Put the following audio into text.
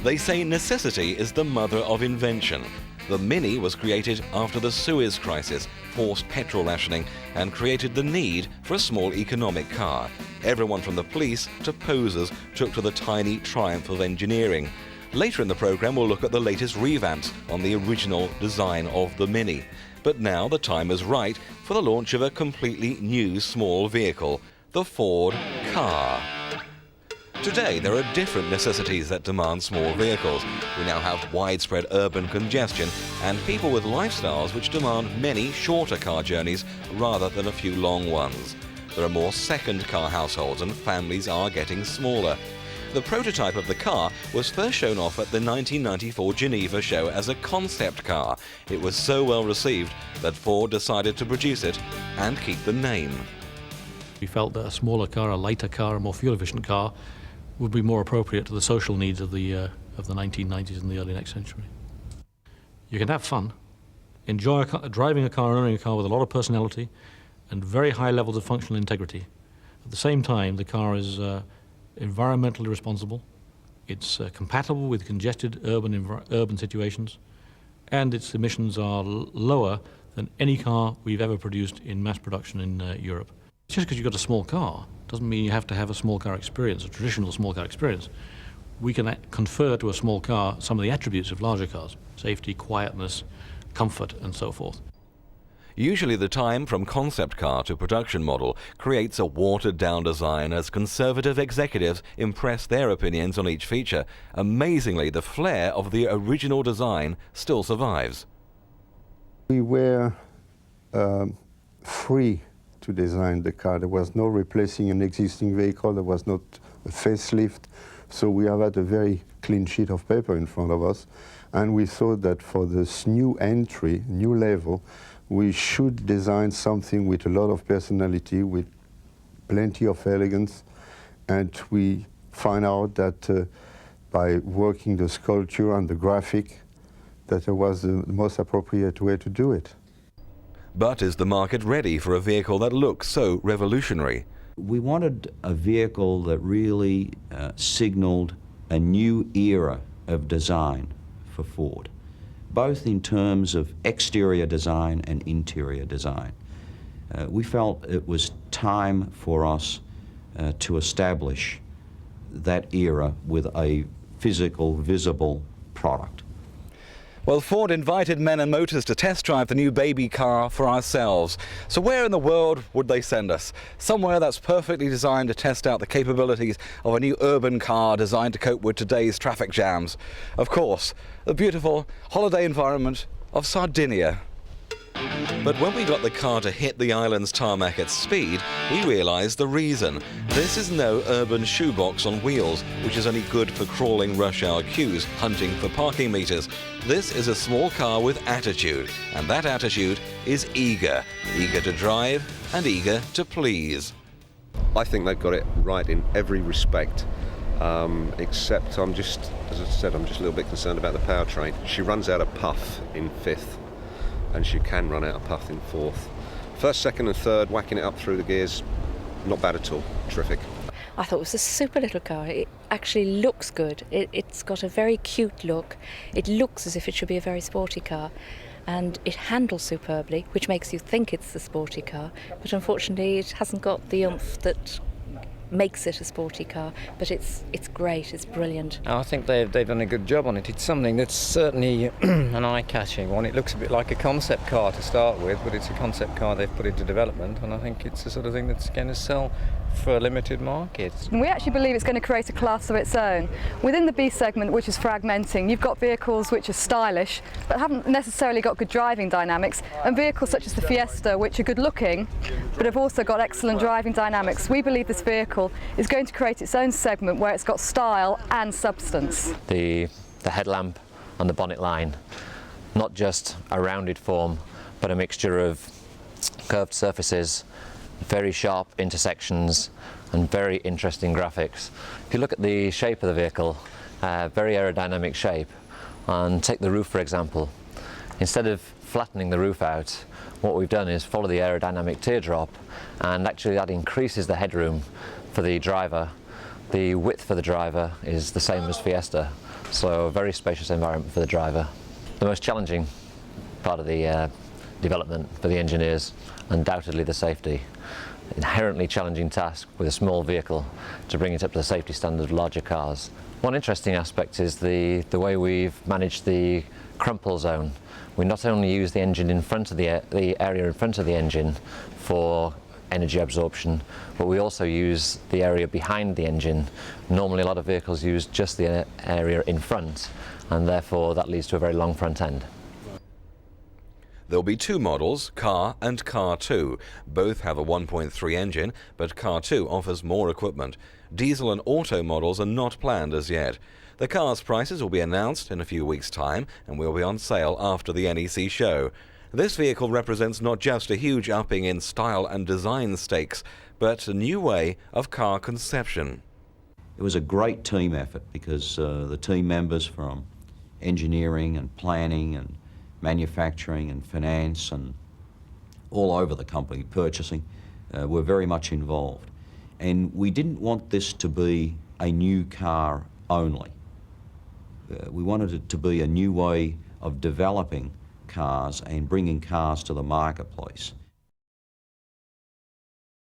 They say necessity is the mother of invention. The Mini was created after the Suez Crisis, forced petrol rationing, and created the need for a small economic car. Everyone from the police to posers took to the tiny triumph of engineering. Later in the programme we'll look at the latest revamps on the original design of the Mini. But now the time is right for the launch of a completely new small vehicle, the Ford Ka. Today there are different necessities that demand small vehicles. We now have widespread urban congestion and people with lifestyles which demand many shorter car journeys rather than a few long ones. There are more second-car households and families are getting smaller. The prototype of the car was first shown off at the 1994 Geneva show as a concept car. It was so well received that Ford decided to produce it and keep the name. We felt that a smaller car, a lighter car, a more fuel-efficient car would be more appropriate to the social needs of the 1990s and the early next century. You can have fun, enjoy driving a car and owning a car with a lot of personality and very high levels of functional integrity. At the same time, the car is environmentally responsible, it's compatible with congested urban situations, and its emissions are lower than any car we've ever produced in mass production in Europe. Just because you've got a small car doesn't mean you have to have a small car experience, a traditional small car experience. We can confer to a small car some of the attributes of larger cars: safety, quietness, comfort, and so forth. Usually the time from concept car to production model creates a watered-down design as conservative executives impress their opinions on each feature. Amazingly, the flair of the original design still survives. We were free to design the car. There was no replacing an existing vehicle, there was not a facelift, so we have had a very clean sheet of paper in front of us, and we thought that for this new entry, new level, we should design something with a lot of personality, with plenty of elegance, and we find out that by working the sculpture and the graphic, that it was the most appropriate way to do it. But is the market ready for a vehicle that looks so revolutionary? We wanted a vehicle that really signaled a new era of design for Ford, both in terms of exterior design and interior design. We felt it was time for us to establish that era with a physical, visible product. Well, Ford invited Men and Motors to test drive the new baby car for ourselves. So where in the world would they send us? Somewhere that's perfectly designed to test out the capabilities of a new urban car designed to cope with today's traffic jams. Of course, the beautiful holiday environment of Sardinia. But when we got the car to hit the island's tarmac at speed, we realised the reason. This is no urban shoebox on wheels, which is only good for crawling rush hour queues, hunting for parking meters. This is a small car with attitude, and that attitude is eager. Eager to drive and eager to please. I think they've got it right in every respect, except as I said, I'm just a little bit concerned about the powertrain. She runs out of puff in fifth, and she can run out of puff in fourth. First, second and third, whacking it up through the gears, not bad at all, terrific. I thought it was a super little car. It actually looks good. It's got a very cute look. It looks as if it should be a very sporty car, and it handles superbly, which makes you think it's the sporty car, but unfortunately it hasn't got the oomph that makes it a sporty car, but it's great, it's brilliant. I think they've done a good job on it. It's something that's certainly an eye-catching one. It looks a bit like a concept car to start with, but it's a concept car they've put into development, and I think it's the sort of thing that's going to sell for a limited market. We actually believe it's going to create a class of its own. Within the B segment, which is fragmenting, you've got vehicles which are stylish but haven't necessarily got good driving dynamics, and vehicles such as the Fiesta, which are good looking but have also got excellent driving dynamics. We believe this vehicle is going to create its own segment where it's got style and substance. The headlamp on the bonnet line, not just a rounded form but a mixture of curved surfaces, very sharp intersections and very interesting graphics. If you look at the shape of the vehicle, very aerodynamic shape, and take the roof for example. Instead of flattening the roof out, what we've done is follow the aerodynamic teardrop, and actually that increases the headroom for the driver The width for the driver is the same as Fiesta, so a very spacious environment for the driver. The most challenging part of the development for the engineers, undoubtedly the safety. Inherently challenging task with a small vehicle to bring it up to the safety standard of larger cars. One interesting aspect is the way we've managed the crumple zone. We not only use the engine in front of the area in front of the engine for energy absorption, but we also use the area behind the engine. Normally a lot of vehicles use just the area in front, and therefore that leads to a very long front end. There'll be two models, Car and Car 2. Both have a 1.3 engine, but Car 2 offers more equipment. Diesel and auto models are not planned as yet. The car's prices will be announced in a few weeks' time and will be on sale after the NEC show. This vehicle represents not just a huge upping in style and design stakes, but a new way of car conception. It was a great team effort because the team members from engineering and planning and manufacturing and finance and all over the company, purchasing, were very much involved. And we didn't want this to be a new car only. We wanted it to be a new way of developing cars and bringing cars to the marketplace.